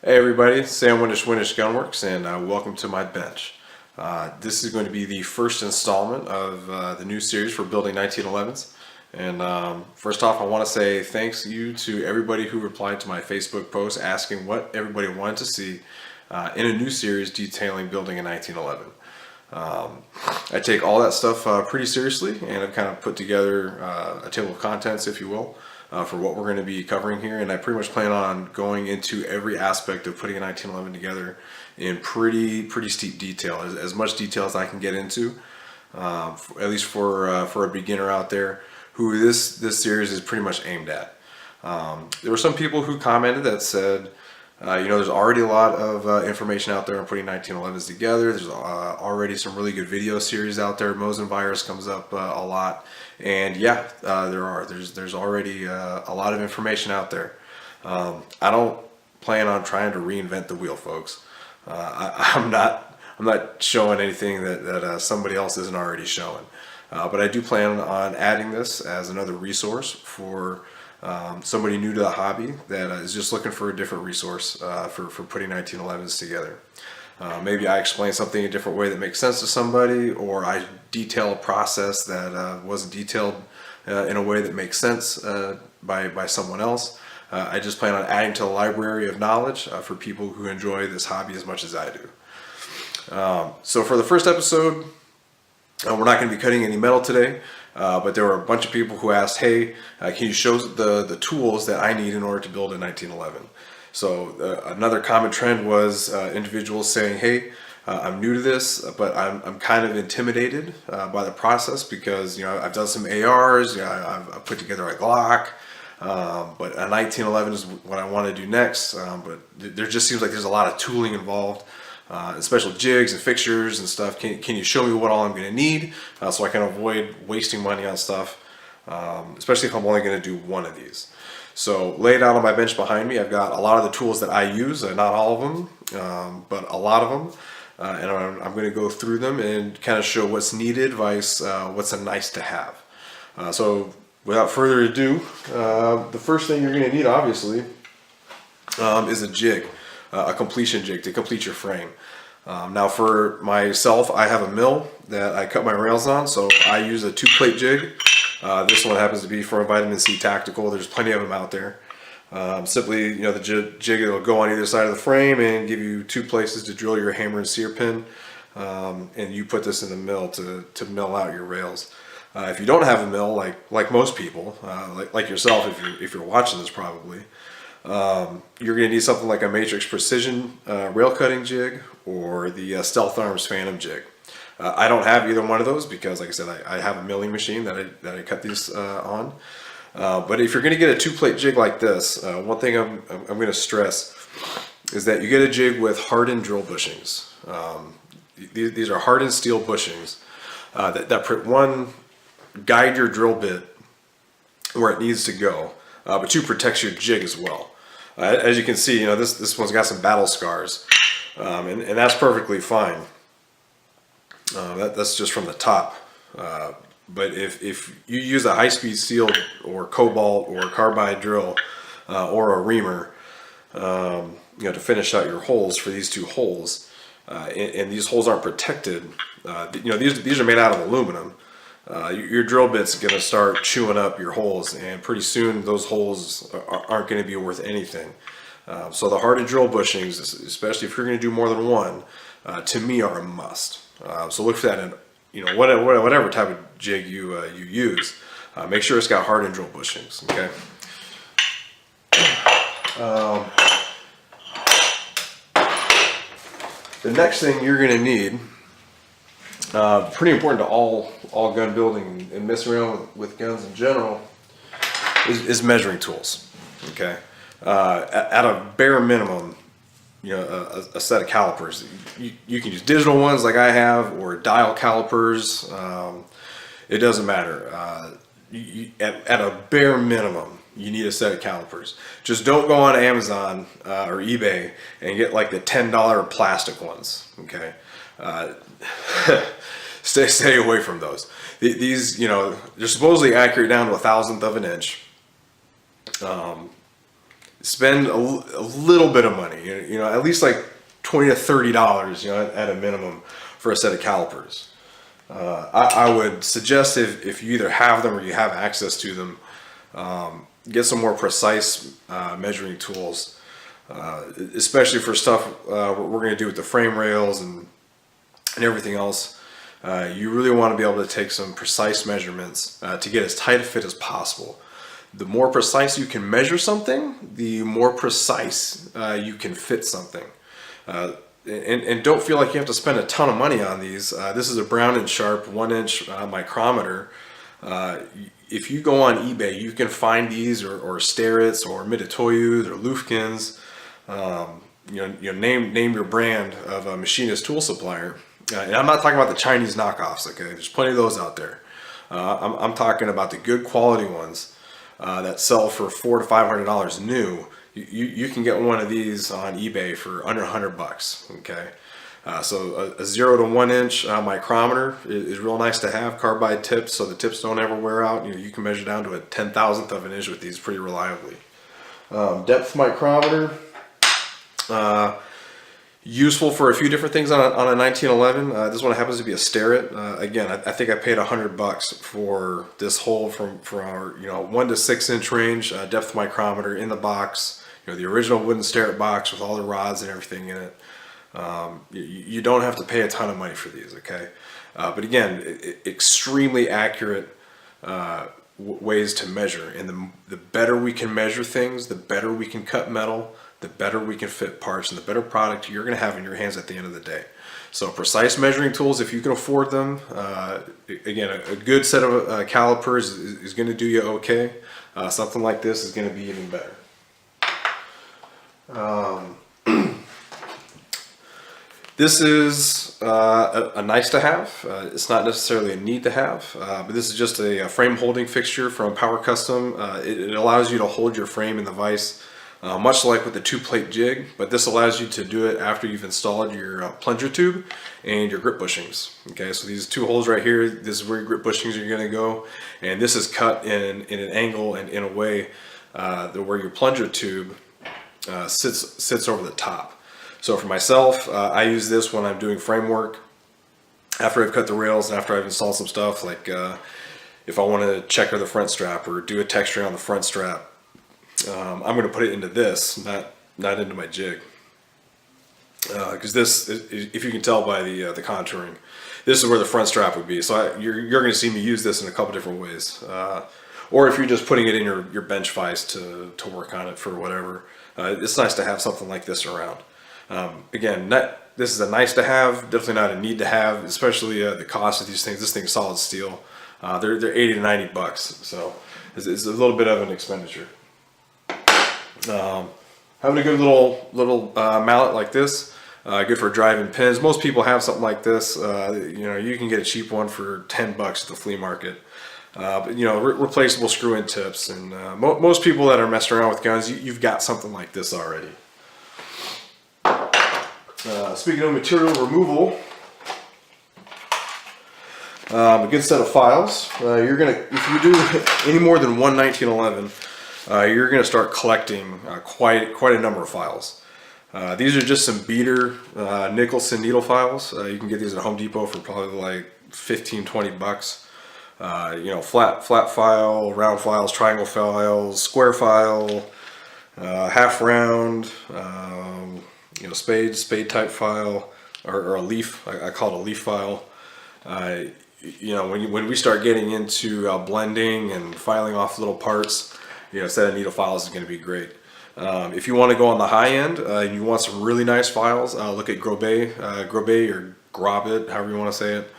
Hey everybody, Sam Windish Gunworks, and welcome to my bench. This is going to be the first installment of the new series for building 1911s. And first off, I want to say thanks you to everybody who replied to my Facebook post asking what everybody wanted to see in a new series detailing building a 1911. I take all that stuff pretty seriously, and I've kind of put together a table of contents, if you will, for what we're going to be covering here. And I pretty much plan on going into every aspect of putting a 1911 together in pretty steep detail, as much detail as I can get into, at least for a beginner out there who this series is pretty much aimed at. There were some people who commented that said, there's already a lot of information out there on putting 1911s together. There's already some really good video series out there. Mosin virus comes up a lot, and yeah, there's already a lot of information out there. I don't plan on trying to reinvent the wheel, folks. I'm not showing anything that somebody else isn't already showing, but I do plan on adding this as another resource for somebody new to the hobby that is just looking for a different resource for putting 1911s together. Maybe I explain something a different way that makes sense to somebody, or I detail a process that wasn't detailed in a way that makes sense by someone else. I just plan on adding to the library of knowledge for people who enjoy this hobby as much as I do. So for the first episode, we're not going to be cutting any metal today. But there were a bunch of people who asked, hey, can you show the tools that I need in order to build a 1911? So another common trend was individuals saying, hey, I'm new to this, but I'm kind of intimidated by the process because I've done some ARs, I've put together a Glock, but a 1911 is what I want to do next. But there just seems like there's a lot of tooling involved. Special jigs and fixtures and stuff. Can you show me what all I'm going to need so I can avoid wasting money on stuff, especially if I'm only going to do one of these. So laid out on my bench behind me, I've got a lot of the tools that I use, not all of them, but a lot of them, and I'm going to go through them and kind of show what's needed versus what's a nice to have. So without further ado, the first thing you're going to need, obviously, is a jig. A completion jig to complete your frame. Now for myself, I have a mill that I cut my rails on, so I use a 2-plate jig. This one happens to be for a Vitamin C Tactical. There's plenty of them out there. Simply, the jig will go on either side of the frame and give you 2 places to drill your hammer and sear pin, and you put this in the mill to mill out your rails. If you don't have a mill, like most people, like yourself, if you're watching this probably, you're going to need something like a Matrix Precision rail cutting jig or the Stealth Arms Phantom jig. I don't have either one of those because, like I said, I have a milling machine that I cut these on. But if you're going to get a 2-plate jig like this, one thing I'm going to stress is that you get a jig with hardened drill bushings. These are hardened steel bushings that guide your drill bit where it needs to go, but 2 protects your jig as well. As you can see, this one's got some battle scars, and that's perfectly fine. That's just from the top. But if you use a high-speed steel or cobalt or carbide drill or a reamer, to finish out your holes for these 2 holes, and these holes aren't protected, these are made out of aluminum. Your drill bit's going to start chewing up your holes, and pretty soon those holes aren't going to be worth anything. So the hardened drill bushings, especially if you're going to do more than one, to me are a must. So look for that in whatever type of jig you use. Make sure it's got hardened drill bushings. Okay. The next thing you're going to need, pretty important to all gun building and messing around with guns in general, is measuring tools. Okay, at a bare minimum, a set of calipers. You can use digital ones like I have, or dial calipers. It doesn't matter. At a bare minimum, you need a set of calipers. Just don't go on Amazon or eBay and get like the $10 plastic ones. Okay. Stay away from those. These, they're supposedly accurate down to 1/1000th of an inch. spend a little bit of money, at least like $20 to $30, at a minimum for a set of calipers. I would suggest if you either have them or you have access to them, get some more precise measuring tools, especially for stuff we're going to do with the frame rails and everything else. You really want to be able to take some precise measurements to get as tight a fit as possible. The more precise you can measure something, the more precise you can fit something. And don't feel like you have to spend a ton of money on these. This is a Brown & Sharp 1-inch micrometer. If you go on eBay, you can find these or Starretts or Mitutoyos or Lufkins. Name your brand of a machinist tool supplier. And I'm not talking about the Chinese knockoffs. Okay, there's plenty of those out there. I'm talking about the good quality ones that sell for $400 to $500 new. You can get one of these on eBay for under $100. Okay, so a 0 to 1 inch micrometer is real nice to have. Carbide tips, so the tips don't ever wear out. You can measure down to a 1/10,000th of an inch with these pretty reliably. Depth micrometer, useful for a few different things on a 1911. This one happens to be a Starrett. Again, I think I paid $100 for this hole from our 1 to 6 inch range depth micrometer in the box. The original wooden Starrett box with all the rods and everything in it. You don't have to pay a ton of money for these, okay? But again, extremely accurate ways to measure. And the better we can measure things, the better we can cut metal, the better we can fit parts, and the better product you're going to have in your hands at the end of the day. So precise measuring tools, if you can afford them, again, a good set of calipers is going to do you okay. Something like this is going to be even better. This is a nice to have. It's not necessarily a need to have, but this is just a frame holding fixture from Power Custom. It allows you to hold your frame in the vise, much like with the 2-plate jig, but this allows you to do it after you've installed your plunger tube and your grip bushings. Okay, so these 2 holes right here, this is where your grip bushings are going to go, and this is cut in an angle and in a way where your plunger tube sits over the top. So for myself, I use this when I'm doing framework, after I've cut the rails and after I've installed some stuff, like if I want to checker the front strap or do a texturing on the front strap, I'm going to put it into this, not into my jig. Because this, if you can tell by the contouring, this is where the front strap would be. So you're going to see me use this in a couple different ways. Or if you're just putting it in your bench vise to work on it for whatever, it's nice to have something like this around. Again, this is a nice to have, definitely not a need to have, especially the cost of these things. This thing's solid steel. They're $80 to $90, so it's a little bit of an expenditure. Having a good little mallet like this, good for driving pins. Most people have something like this. You can get a cheap one for $10 at the flea market. But replaceable screw-in tips, and most people that are messing around with guns, you've got something like this already. Speaking of material removal, a good set of files. If you do any more than one 1911, you're gonna start collecting quite a number of files. These are just some beater Nicholson needle files. You can get these at Home Depot for probably like $15-20. Flat file, round files, triangle files, square file, half round, spade type file, or a leaf. I call it a leaf file. When we start getting into blending and filing off little parts, a set of needle files is going to be great. If you want to go on the high end and you want some really nice files, look at Grobet or Grobet, however you want to say it.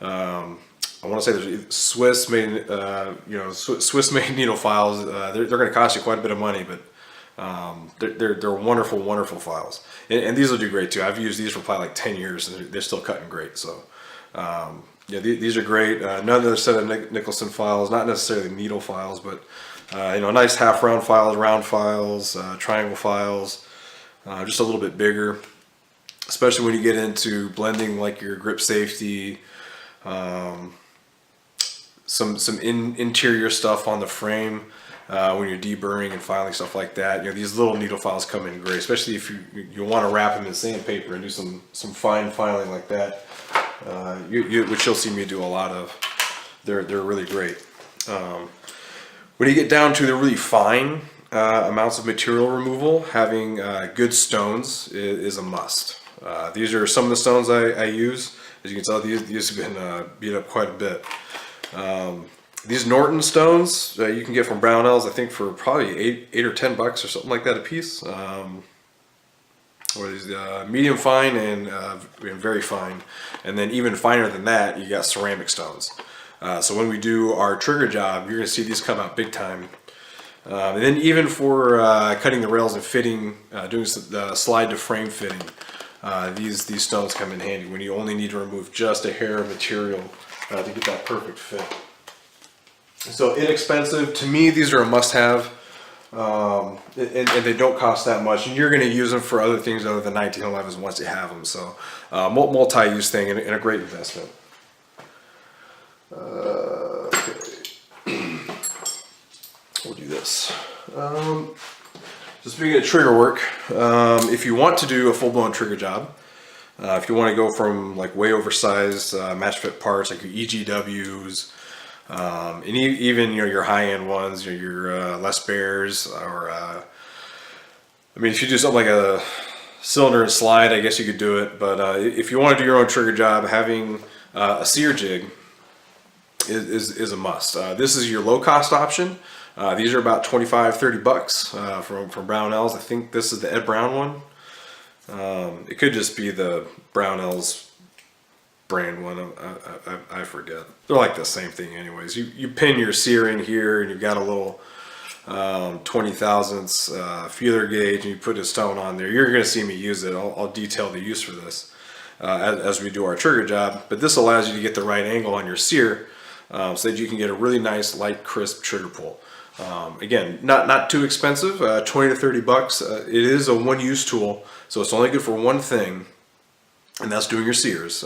I want to say there's Swiss made needle files. They're going to cost you quite a bit of money, but they're wonderful files, and these will do great too. I've used these for probably like 10 years, and they're still cutting great. So these are great. Another set of Nicholson files, not necessarily needle files, but nice half round files, triangle files, just a little bit bigger, especially when you get into blending like your grip safety, some interior stuff on the frame. when you're deburring and filing stuff like that. You know, these little needle files come in great, especially if you want to wrap them in sandpaper and do some fine filing like that, which you'll see me do a lot of. They're really great. When you get down to the really fine amounts of material removal, having good stones is a must. These are some of the stones I use. As you can tell, these have been beat up quite a bit. These Norton stones you can get from Brownells, I think for probably $8 or $10 or something like that a piece. Or these medium fine and very fine, and then even finer than that, you got ceramic stones. So when we do our trigger job, you're going to see these come out big time. And then even for cutting the rails and fitting, doing the slide to frame fitting, these stones come in handy when you only need to remove just a hair of material to get that perfect fit. So inexpensive, to me these are a must-have, and they don't cost that much, and you're going to use them for other things other than 1911s once you have them. So multi-use thing and a great investment. Okay. We'll do this. So speaking of trigger work, if you want to do a full-blown trigger job, if you want to go from like way oversized match fit parts like your EGWs, and even your high-end ones, your Les Bears, or I mean, if you do something like a cylinder and slide, I guess you could do it. But if you want to do your own trigger job, having a sear jig is a must. This is your low-cost option. These are about $25-30 from Brownells. I think this is the Ed Brown one. It could just be the Brownells brand one. I forget. They're like the same thing anyways. You pin your sear in here, and you've got a little 20 thousandths feeler gauge, and you put a stone on there. You're going to see me use it. I'll detail the use for this as we do our trigger job. But this allows you to get the right angle on your sear so that you can get a really nice, light, crisp trigger pull. Again, not too expensive, $20 to $30. It is a one-use tool, so it's only good for one thing, and that's doing your sears.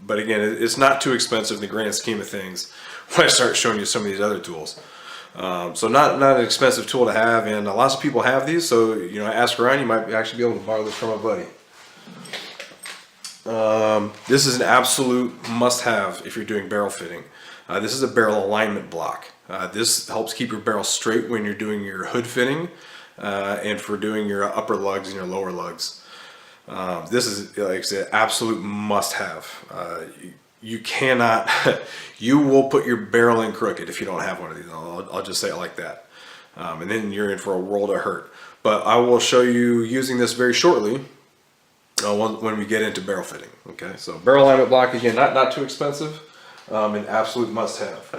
But again, it's not too expensive in the grand scheme of things when I start showing you some of these other tools. So not an expensive tool to have, and lots of people have these, so ask around, you might actually be able to borrow this from a buddy. This is an absolute must-have if you're doing barrel fitting. This is a barrel alignment block. This helps keep your barrel straight when you're doing your hood fitting and for doing your upper lugs and your lower lugs. This is, like I said, absolute must-have. You cannot, you will put your barrel in crooked if you don't have one of these. I'll just say it like that. And then you're in for a world of hurt. But I will show you using this very shortly when we get into barrel fitting. Okay, so barrel alignment block, again, not too expensive, an absolute must-have.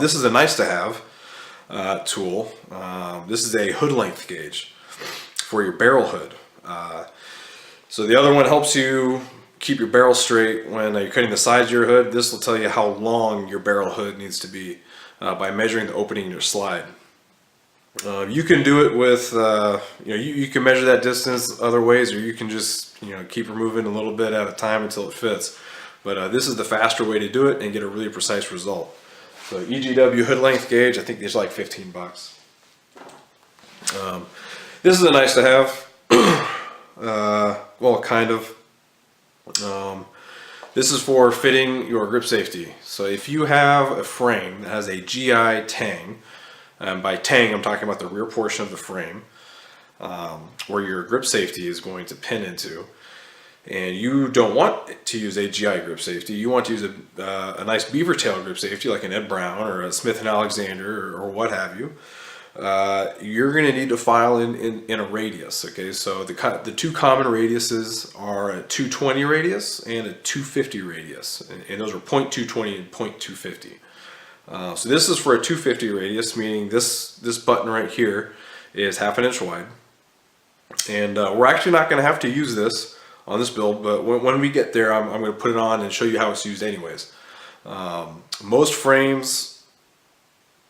This is a nice-to-have tool. This is a hood length gauge for your barrel hood. So the other one helps you keep your barrel straight when you're cutting the sides of your hood. This will tell you how long your barrel hood needs to be by measuring the opening in your slide. You can do it with, you can measure that distance other ways, or you can just, keep removing a little bit at a time until it fits. But this is the faster way to do it and get a really precise result. So EGW hood length gauge, I think these are like $15. This is a nice to have. Well, kind of. This is for fitting your grip safety. So if you have a frame that has a GI tang, and by tang I'm talking about the rear portion of the frame, where your grip safety is going to pin into, and you don't want to use a GI grip safety, you want to use a nice beaver tail grip safety like an Ed Brown or a Smith & Alexander or what have you, you're going to need to file in a radius. Okay, so the two common radiuses are a 220 radius and a 250 radius, and those are 0.220 and 0.250. So this is for a 250 radius, meaning this button right here is half an inch wide, and we're actually not going to have to use this on this build, but when we get there, I'm going to put it on and show you how it's used anyways. Most frames,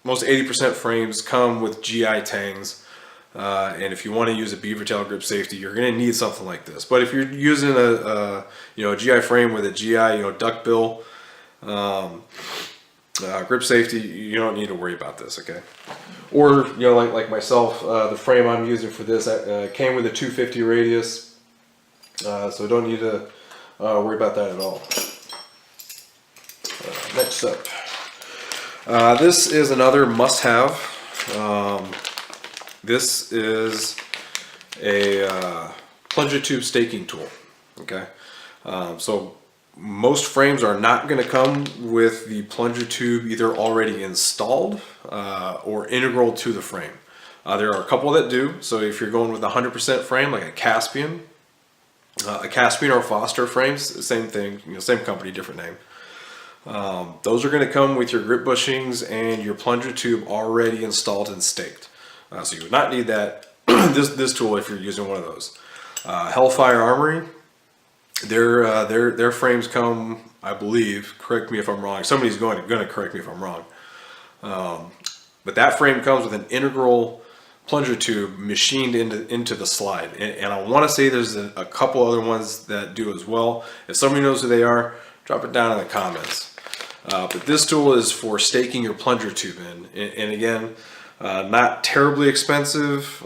most 80% frames come with GI tangs, and if you want to use a beaver tail grip safety, you're going to need something like this. But if you're using a GI frame with a GI duckbill, Grip safety, you don't need to worry about this, okay? Or, you know, like myself, the frame I'm using for this came with a 250 radius, so don't need to worry about that at all. Next up, this is another must-have. This is a plunger tube staking tool, okay? So most frames are not going to come with the plunger tube either already installed or integral to the frame. There are a couple that do. So if you're going with a 100% frame, like a Caspian or Foster frames, same thing, you know, same company, different name. Those are going to come with your grip bushings and your plunger tube already installed and staked. So you would not need that this tool if you're using one of those. Hellfire Armory, their frames come, I believe, correct me if I'm wrong, somebody's going to correct me if I'm wrong, but that frame comes with an integral plunger tube machined into the slide, and I want to say there's a couple other ones that do as well. If somebody knows who they are, drop it down in the comments. But this tool is for staking your plunger tube in, and again, not terribly expensive.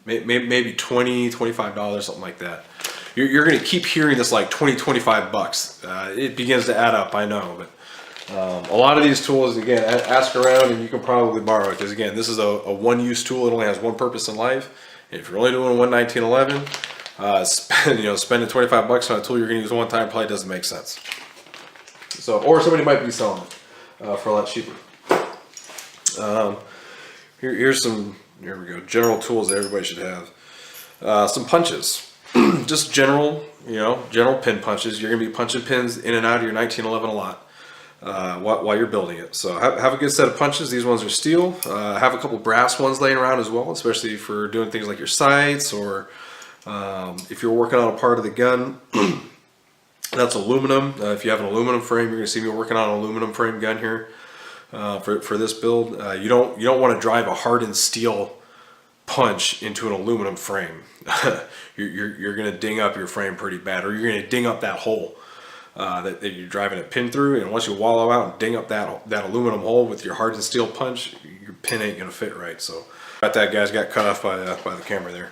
Maybe $20, $25, something like that. You're going to keep hearing this like 20, 25 bucks. It begins to add up, I know, but a lot of these tools, again, ask around and you can probably borrow it, because again, this is a one-use tool. It only has one purpose in life. And if you're only doing one 1911, spending 25 bucks on a tool you're going to use one time probably doesn't make sense. So, or somebody might be selling it for a lot cheaper. Here's some. Here we go. General tools that everybody should have. Some punches. Just general pin punches. You're going to be punching pins in and out of your 1911 a lot while you're building it. So have a good set of punches. These ones are steel. Have a couple brass ones laying around as well, especially for doing things like your sights, or if you're working on a part of the gun. That's aluminum. If you have an aluminum frame, you're going to see me working on an aluminum frame gun here. For this build, you don't want to drive a hardened steel punch into an aluminum frame. you're going to ding up your frame pretty bad, or you're going to ding up that hole that you're driving a pin through. And once you wallow out and ding up that aluminum hole with your hardened steel punch, your pin ain't going to fit right. So that guy's got cut off by the camera there.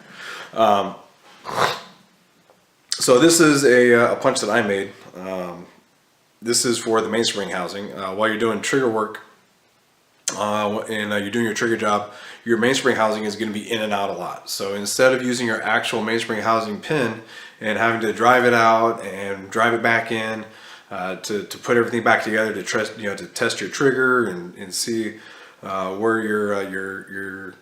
So this is a punch that I made. This is for the mainspring housing. While you're doing trigger work, and you're doing your trigger job, your mainspring housing is going to be in and out a lot. So instead of using your actual mainspring housing pin and having to drive it out and drive it back in to put everything back together to test your trigger and see where your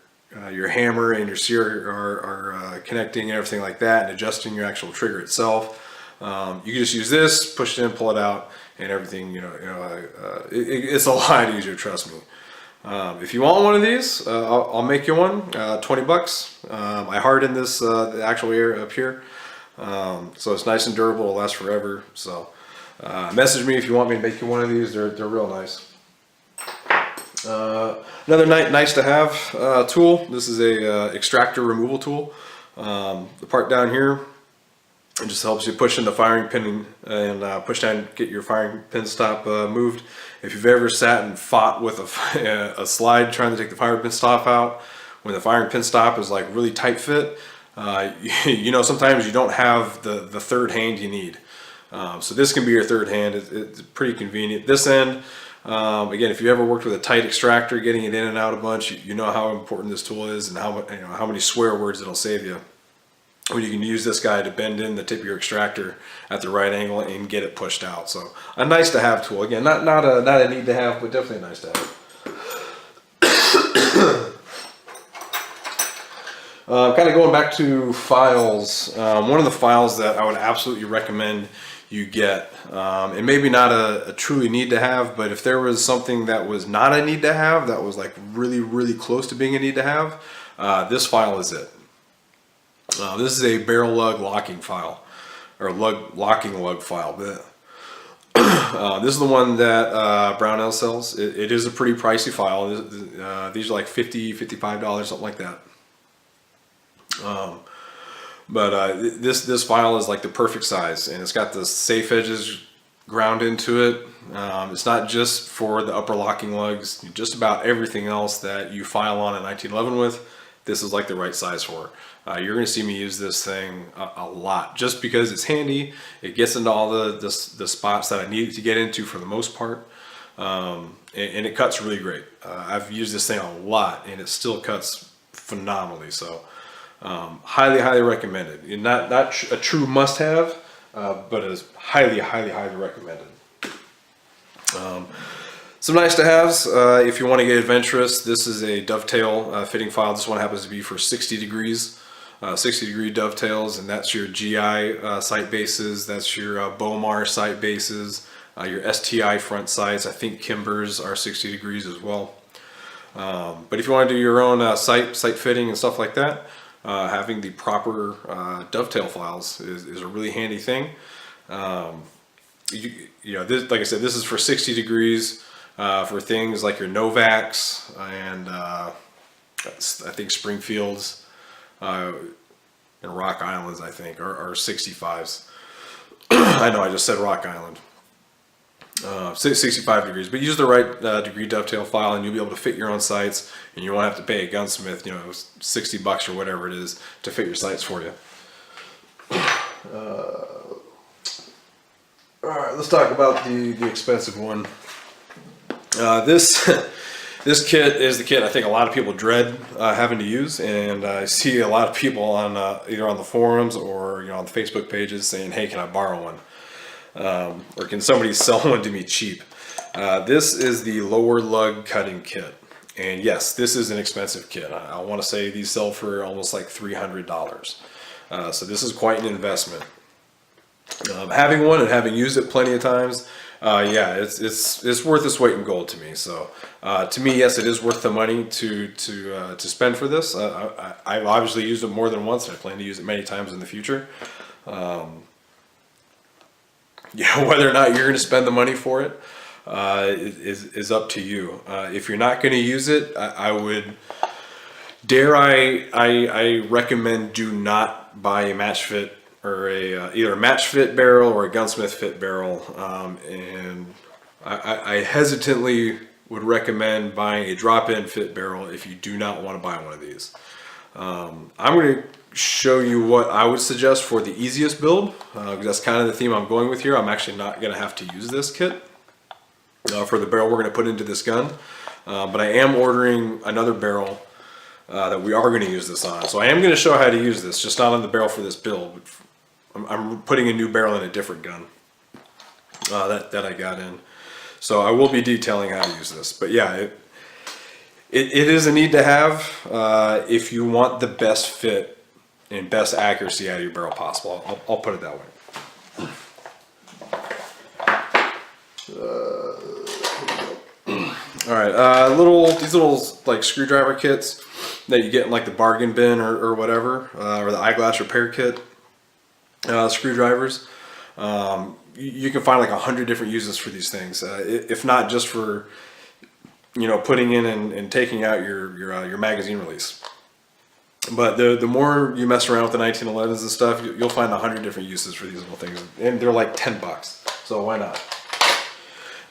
hammer and your sear are connecting and everything like that, and adjusting your actual trigger itself, you can just use this, push it in, pull it out, and everything. It's a lot easier, trust me. If you want one of these, I'll make you one. 20 bucks. I hardened this the actual air up here, so it's nice and durable. It'll last forever. So message me if you want me to make you one of these. They're real nice. Another nice to have tool. This is a extractor removal tool. The part down here, it just helps you push in the firing pin and push down, get your firing pin stop moved. If you've ever sat and fought with a slide trying to take the firing pin stop out, when the firing pin stop is like really tight fit, sometimes you don't have the third hand you need. So this can be your third hand. It's pretty convenient. This end, again, if you ever worked with a tight extractor, getting it in and out a bunch, you know how important this tool is and how many swear words it'll save you. When you can use this guy to bend in the tip of your extractor at the right angle and get it pushed out. So a nice to have tool. Again, not a need to have, but definitely nice to have. Kind of going back to files. One of the files that I would absolutely recommend you get, and maybe not a truly need to have, but if there was something that was not a need to have, that was like really close to being a need to have, this file is it. This is a barrel lug locking file, or locking lug file. This is the one that Brownell sells. It is a pretty pricey file. These are like $50, $55, something like that. But this file is like the perfect size, and it's got the safe edges ground into it. It's not just for the upper locking lugs, just about everything else that you file on a 1911 with, this is like the right size for. You're going to see me use this thing a lot just because it's handy. It gets into all the spots that I need it to get into for the most part. And it cuts really great. I've used this thing a lot and it still cuts phenomenally. So highly recommended. Not a true must-have, but it is highly recommended. Some nice to haves, if you want to get adventurous, this is a dovetail fitting file. This one happens to be for 60 degrees, 60 degree dovetails, and that's your GI sight bases, that's your Bomar sight bases, your STI front sights. I think Kimbers are 60 degrees as well. But if you want to do your own sight fitting and stuff like that, having the proper dovetail files is a really handy thing. You know, this, like I said, this is for 60 degrees for things like your Novacs and I think Springfields and Rock Islands, I think, are 65s. I know I just said Rock Island. 65 degrees, but use the right degree dovetail file and you'll be able to fit your own sights, and you won't have to pay a gunsmith, you know, $60 or whatever it is to fit your sights for you. All right, let's talk about the expensive one. This kit is the kit I think a lot of people dread having to use, and I see a lot of people on either on the forums or, you know, on the Facebook pages saying, "Hey, can I borrow one? Or can somebody sell one to me cheap?" This is the lower lug cutting kit, and yes, this is an expensive kit. I want to say these sell for almost like $300. So this is quite an investment. Having one and having used it plenty of times, yeah, it's worth its weight in gold to me. So to me, yes, it is worth the money to spend for this. I've obviously used it more than once, and I plan to use it many times in the future. Yeah, whether or not you're going to spend the money for it is up to you. If you're not going to use it, I would I recommend do not buy a match fit or either a match fit barrel or a gunsmith fit barrel. And I hesitantly would recommend buying a drop-in fit barrel if you do not want to buy one of these. I'm going to show you what I would suggest for the easiest build, because that's kind of the theme I'm going with here. I'm actually not going to have to use this kit for the barrel we're going to put into this gun, but I am ordering another barrel that we are going to use this on. So I am going to show how to use this, just not on the barrel for this build. I'm putting a new barrel in a different gun that I got in. So I will be detailing how to use this. But yeah, it is a need to have if you want the best fit and best accuracy out of your barrel possible. I'll put it that way. All right, these little like screwdriver kits that you get in like the bargain bin or whatever, or the eyeglass repair kit screwdrivers. You can find like 100 different uses for these things, if not just for, you know, putting in and taking out your magazine release. But the more you mess around with the 1911s and stuff, you'll find 100 different uses for these little things, and they're like $10. So why not?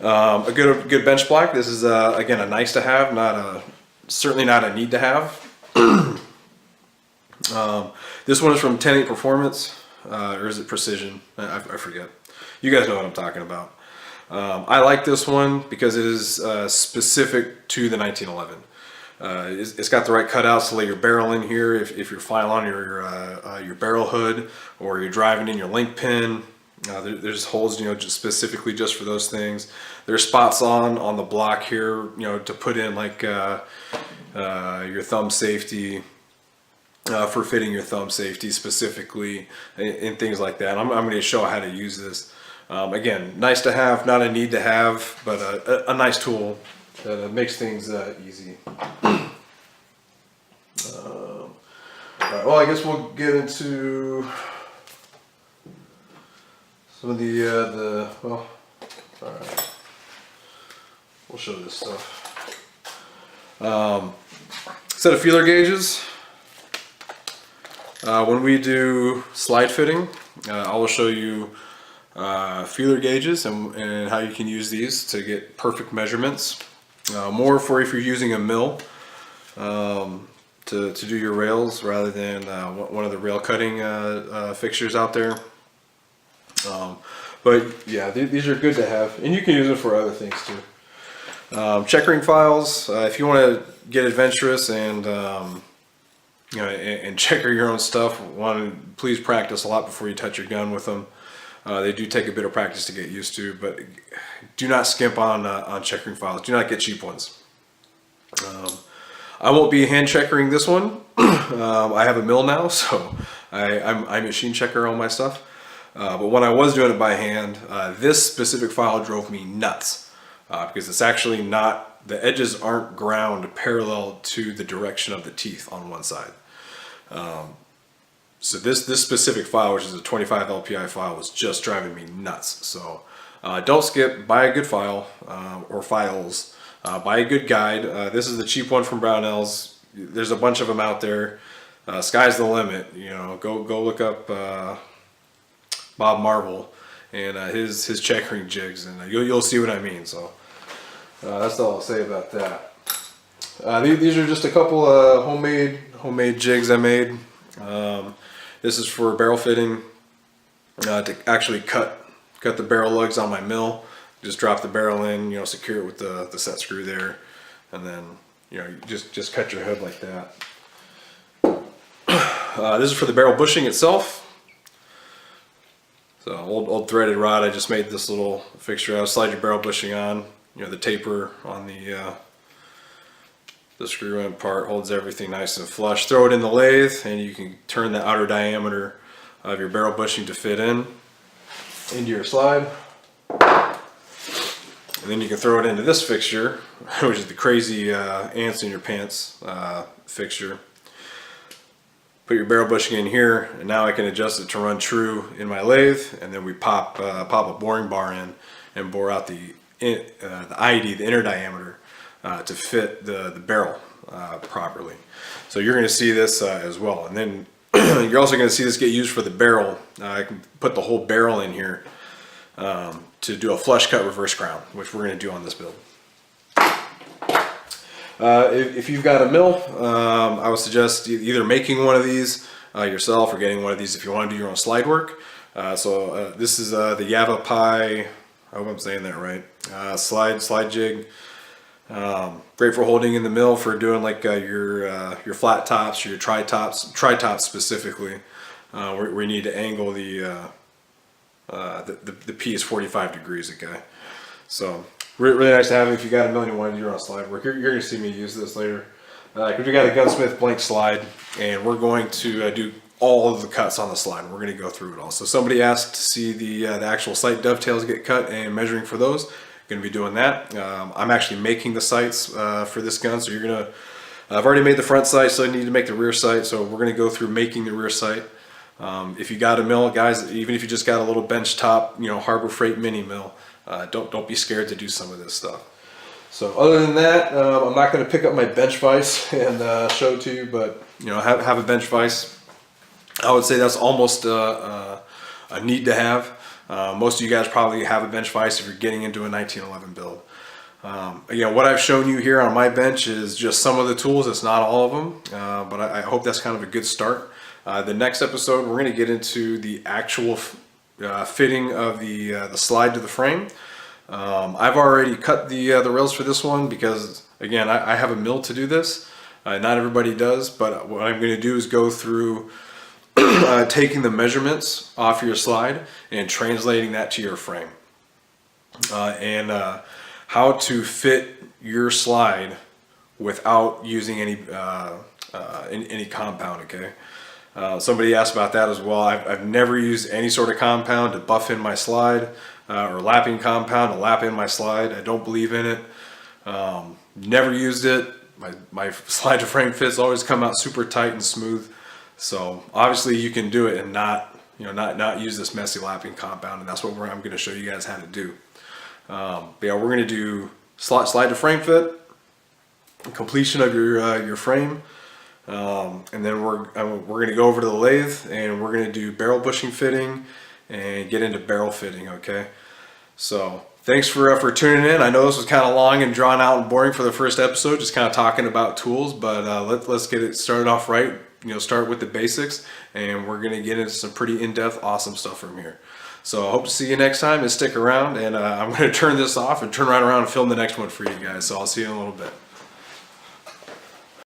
A good bench block. This is again a nice to have, certainly not a need to have. This one is from 10-8 Performance, or is it Precision? I forget. You guys know what I'm talking about. I like this one because it is specific to the 1911. It's got the right cutouts to lay your barrel in here if you're filing on your barrel hood, or you're driving in your link pin. There's holes, you know, just specifically just for those things. There's spots on the block here, you know, to put in like your thumb safety, for fitting your thumb safety specifically, and things like that. I'm going to show how to use this. Again, nice to have, not a need to have, but a nice tool that makes things easy. All right, well, I guess we'll get into some of the well, all right, we'll show this stuff. Set of feeler gauges. When we do slide fitting, I will show you feeler gauges and how you can use these to get perfect measurements. More for if you're using a mill to do your rails rather than one of the rail cutting fixtures out there. But yeah, these are good to have, and you can use them for other things too. Checkering files, if you want to get adventurous and and checker your own stuff, please practice a lot before you touch your gun with them. They do take a bit of practice to get used to, but do not skimp on checkering files. Do not get cheap ones. I won't be hand checkering this one. I have a mill now, so I machine checker all my stuff. But when I was doing it by hand, this specific file drove me nuts because it's actually not, the edges aren't ground parallel to the direction of the teeth on one side. So this specific file, which is a 25 LPI file, was just driving me nuts. So don't skip, buy a good file or files, buy a good guide. This is the cheap one from Brownells. There's a bunch of them out there. Sky's the limit. You know, go look up Bob Marble and his checkering jigs, and you'll see what I mean. So that's all I'll say about that. These are just a couple of homemade jigs I made. This is for barrel fitting, to actually cut the barrel lugs on my mill. Just drop the barrel in, secure it with the set screw there, and then just cut your head like that. This is for the barrel bushing itself. So old threaded rod. I just made this little fixture out. Slide your barrel bushing on. The taper on the screw end part holds everything nice and flush. Throw it in the lathe, and you can turn the outer diameter of your barrel bushing to fit into your slide. And then you can throw it into this fixture, which is the crazy ants in your pants fixture. Put your barrel bushing in here, and now I can adjust it to run true in my lathe, and then we pop a boring bar in and bore out the ID, the inner diameter, to fit the barrel properly. So you're going to see this as well, and then you're also going to see this get used for the barrel. I can put the whole barrel in here to do a flush cut reverse crown, which we're going to do on this build. If you've got a mill, I would suggest either making one of these yourself or getting one of these if you want to do your own slide work. This is the Yava Pi, I hope I'm saying that right, slide jig. Great for holding in the mill for doing like your flat tops or your tri-tops specifically, where you need to angle the piece 45 degrees, okay? So really nice to have it if you got a mill and you want to do your own slide work. You're going to see me use this later. Because we got a gunsmith blank slide, and we're going to do all of the cuts on the slide. We're going to go through it all. So somebody asked to see the actual sight dovetails get cut and measuring for those. Going to be doing that. I'm actually making the sights for this gun, so I've already made the front sight, so I need to make the rear sight. So we're going to go through making the rear sight. If you got a mill, guys, even if you just got a little bench top, Harbor Freight mini mill, don't be scared to do some of this stuff. So other than that, I'm not going to pick up my bench vise and show it to you, but have a bench vise. I would say that's almost a need to have. Most of you guys probably have a bench vise if you're getting into a 1911 build. Again, what I've shown you here on my bench is just some of the tools. It's not all of them, but I hope that's kind of a good start. The next episode, we're going to get into the actual fitting of the slide to the frame. I've already cut the rails for this one because, again, I have a mill to do this. Not everybody does, but what I'm going to do is go through taking the measurements off your slide and translating that to your frame, and how to fit your slide without using any compound. Okay. Somebody asked about that as well. I've never used any sort of compound to buff in my slide, or lapping compound to lap in my slide. I don't believe in it. Never used it. My slide to frame fits always come out super tight and smooth. So obviously you can do it and not use this messy lapping compound, and that's what I'm going to show you guys how to do. But yeah, we're going to do slide to frame fit, completion of your frame. And then we're going to go over to the lathe, and we're going to do barrel bushing fitting and get into barrel fitting, okay? So thanks for tuning in. I know this was kind of long and drawn out and boring for the first episode, just kind of talking about tools, but let's get it started off right. Start with the basics, and we're going to get into some pretty in-depth, awesome stuff from here. So I hope to see you next time, and stick around, and I'm going to turn this off and turn right around and film the next one for you guys. So I'll see you in a little bit.